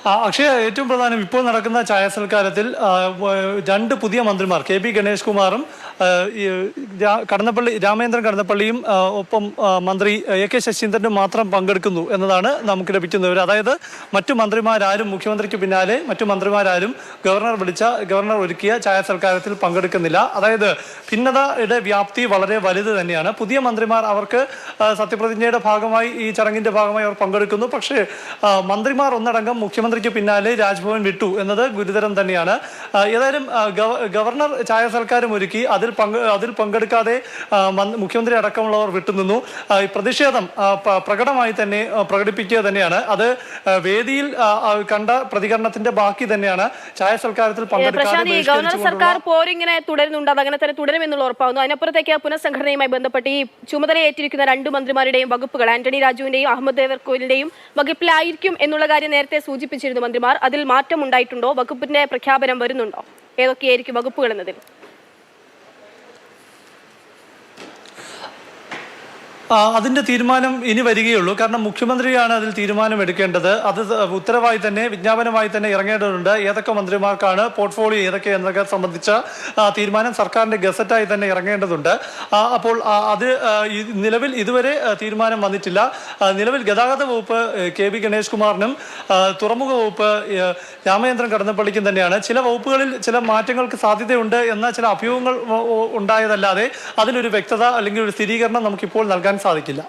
അക്ഷയ, ഏറ്റവും പ്രധാനം ഇപ്പോൾ നടക്കുന്ന ചായ സൽക്കാരത്തിൽ രണ്ട് പുതിയ മന്ത്രിമാർ കെ.ബി. ഗണേഷ് കുമാറും രാമേന്ദ്രൻ കടന്നപ്പള്ളിയും ഒപ്പം മന്ത്രി എ.കെ. ശശീന്ദ്രനും മാത്രം പങ്കെടുക്കുന്നു എന്നതാണ് നമുക്ക് ലഭിക്കുന്ന വിവരം. അതായത് മറ്റു മന്ത്രിമാരാരും മുഖ്യമന്ത്രിക്ക് പിന്നാലെ മറ്റു മന്ത്രിമാരാരും ഗവർണർ ഒരുക്കിയ ചായ സൽക്കാരത്തിൽ പങ്കെടുക്കുന്നില്ല. അതായത് ഭിന്നതയുടെ വ്യാപ്തി വളരെ വലുത് തന്നെയാണ്. പുതിയ മന്ത്രിമാർ അവർക്ക് സത്യപ്രതിജ്ഞയുടെ ഭാഗമായി ഈ ചടങ്ങിന്റെ ഭാഗമായി അവർ പങ്കെടുക്കുന്നു. പക്ഷേ മന്ത്രിമാർ ഒന്നടങ്കം മുഖ്യമന്ത്രിക്ക് പിന്നാലെ രാജ്ഭവൻ വിട്ടു എന്നത് ഗുരുതരം തന്നെയാണ്. ഏതായാലും ഗവർണർ ചായ സൽക്കാരം ഒരുക്കി അതിൽ പങ്കെടുക്കാതെ മുഖ്യമന്ത്രി അടക്കമുള്ളവർ വിട്ടുനിന്നു. പ്രതിഷേധം പ്രകടമായി തന്നെ പ്രകടിപ്പിക്കുക തന്നെയാണ്. അത് വേദിയിൽ കണ്ട പ്രതികരണത്തിന്റെ ബാക്കി തന്നെയാണ്. ചായ സൽക്കാരത്തിൽ ഗവർണർ സർക്കാർ പോരിങ്ങനെ തുടരുന്നുണ്ട്, അത് അങ്ങനെ തന്നെ തുടരുമെന്നുള്ള ഉറപ്പാകുന്നു. അതിനപ്പുറത്തേക്ക് പുനഃസംഘടനയുമായി ബന്ധപ്പെട്ട് ഈ ചുമതലയേറ്റിരിക്കുന്ന രണ്ട് മന്ത്രിമാരുടെയും വകുപ്പുകൾ ആന്റണി രാജുവിന്റെയും അഹമ്മദ് ദേവർകോവിലിന്റെയും വകുപ്പിലായിരിക്കും എന്നുള്ള കാര്യം നേരത്തെ സൂചിപ്പിച്ചിരുന്നു മന്ത്രിമാർ. അതിൽ മാറ്റം ഉണ്ടായിട്ടുണ്ടോ? വകുപ്പിന്റെ പ്രഖ്യാപനം വരുന്നുണ്ടോ? ഏതൊക്കെയായിരിക്കും വകുപ്പുകൾ എന്നതിൽ? അതിന്റെ തീരുമാനം ഇനി വരികയുള്ളൂ. കാരണം മുഖ്യമന്ത്രിയാണ് അതിൽ തീരുമാനം എടുക്കേണ്ടത്. അത് ഉത്തരവായി തന്നെ വിജ്ഞാപനമായി തന്നെ ഇറങ്ങേണ്ടതുണ്ട്. ഏതൊക്കെ മന്ത്രിമാർക്കാണ് പോർട്ട്ഫോളിയോ എന്നൊക്കെ സംബന്ധിച്ച തീരുമാനം സർക്കാരിന്റെ ഗസറ്റായി തന്നെ ഇറങ്ങേണ്ടതുണ്ട്. അപ്പോൾ അത് നിലവിൽ ഇതുവരെ തീരുമാനം വന്നിട്ടില്ല. നിലവിൽ ഗതാഗത വകുപ്പ് കെ.ബി. ഗണേഷ് കുമാറിനും തുറമുഖ വകുപ്പ് രാമചന്ദ്രൻ കടന്നപ്പള്ളിക്കും തന്നെയാണ്. ചില വകുപ്പുകളിൽ ചില മാറ്റങ്ങൾക്ക് സാധ്യതയുണ്ട് എന്ന ചില അഭ്യൂഹങ്ങൾ ഉണ്ടായതല്ലാതെ അതിലൊരു വ്യക്തത അല്ലെങ്കിൽ ഒരു സ്ഥിരീകരണം നമുക്കിപ്പോൾ നൽകാൻ സാധിക്കില്ല.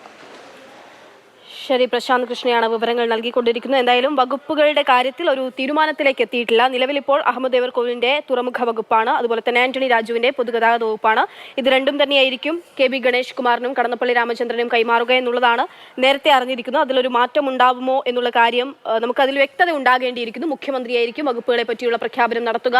ശരി, പ്രശാന്ത് കൃഷ്ണയാണ് വിവരങ്ങൾ നൽകിക്കൊണ്ടിരിക്കുന്നത്. എന്തായാലും വകുപ്പുകളുടെ കാര്യത്തിൽ ഒരു തീരുമാനത്തിലേക്ക് എത്തിയിട്ടില്ല. നിലവിൽ ഇപ്പോൾ അഹമ്മദ് ദേവർകോവിലിന്റെ തുറമുഖ വകുപ്പാണ്, അതുപോലെ തന്നെ ആന്റണി രാജുവിന്റെ പൊതുഗതാഗത വകുപ്പാണ്. ഇത് രണ്ടും തന്നെയായിരിക്കും കെ.ബി. ഗണേഷ് കുമാറിനും കടന്നപ്പള്ളി രാമചന്ദ്രനും കൈമാറുക എന്നുള്ളതാണ് നേരത്തെ അറിഞ്ഞിരിക്കുന്നത്. അതിലൊരു മാറ്റം ഉണ്ടാവുമോ എന്നുള്ള കാര്യം നമുക്കതിൽ വ്യക്തത ഉണ്ടാകേണ്ടിയിരിക്കുന്നു. മുഖ്യമന്ത്രിയായിരിക്കും വകുപ്പുകളെ പറ്റിയുള്ള പ്രഖ്യാപനം നടത്തുക.